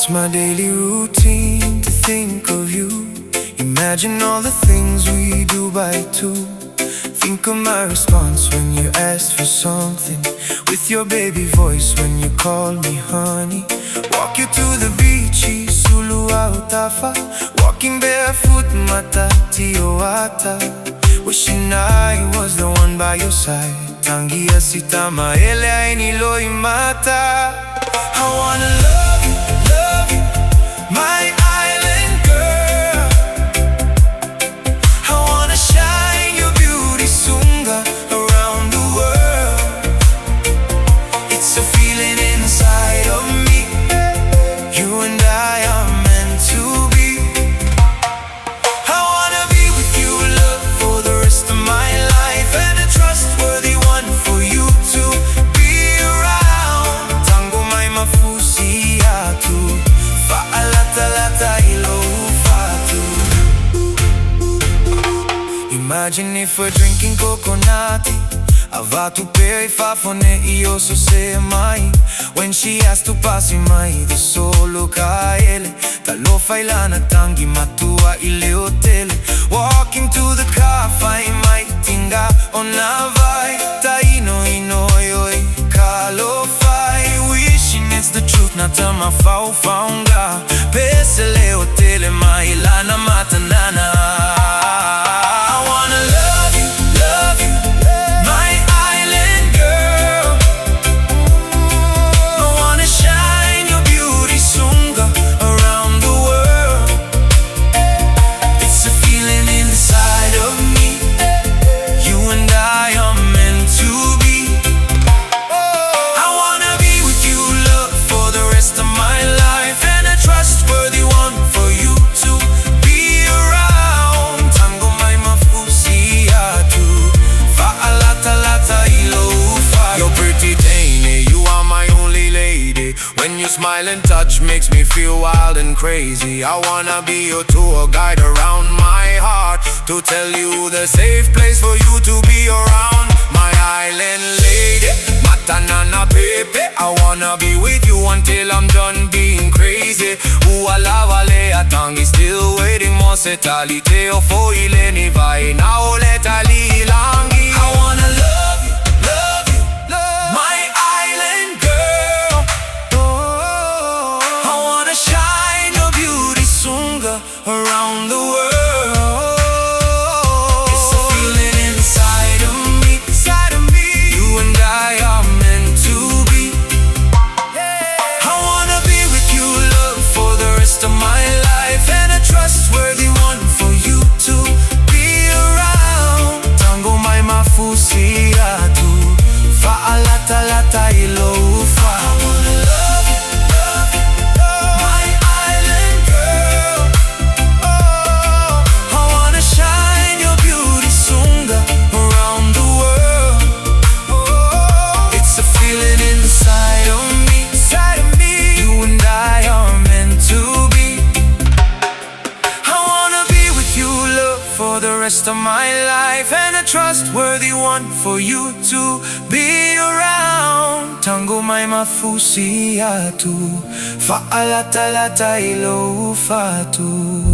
It's my daily routine to think of you. Imagine all the things we do by two. Think of my response when you ask for something, with your baby voice when you call me honey. Walk you to the beach, Sulu Autafa, walking barefoot, matati oata. Wishing I was the one by your side. Tangia sitama ele ainiloi mata. I wanna love you, my island girl. I wanna shine your beauty sunga around the world. It's a feeling inside of me. You and I are meant to be. I wanna be with you, love, for the rest of my life, and a trustworthy one for you to be around. Tango mai mafusi atu, fa'alata lata ilo fatu. Imagine if we're drinking coconut, avatu pei fafone io so se mai. When she has to pass mai the solo kaele, talo failana tangi matua ile hotele. Walking to the car, fai mai tinga ona vai. Taino inoyoi kalo fai. Wishing it's the truth, natama fau faunga. Pesele hotele mai lana matanana. I wanna love you, my island girl. I wanna shine your beauty sunga around the world. It's a feeling inside of me. You and I are meant to be. I wanna be with you, love, for the rest of my life, and a trustworthy one for you to be around. Tango mai mafusi atu, fa'alata lata ilo fa. You're pretty Dane, you are my only lady. When you smile and touch makes me feel wild and crazy. I wanna be your tour guide around my heart, to tell you the safe place for you to be around. My island lady, Matanana baby. I wanna be with you until I'm done being crazy. Ualavale atangi still waiting mo se talite o foile ni vai na ole tali langi. I wanna love you, my island girl. I wanna shine your beauty sunga around the world. It's a feeling inside of me. You and I are meant to be. I wanna be with you, love, for the rest of my life, and a trustworthy one for you to be around. Tango mai mafusi atu, fa'alata lata ilo fa. I wanna love you, my island girl. I wanna shine your beauty sunga around the world. It's a feeling inside of me. You and I are meant to be. I wanna be with you, love, for the rest of my life, and a trustworthy one for you to be around. Tango mai mafusi atu, fa'alata lata ilo fatu.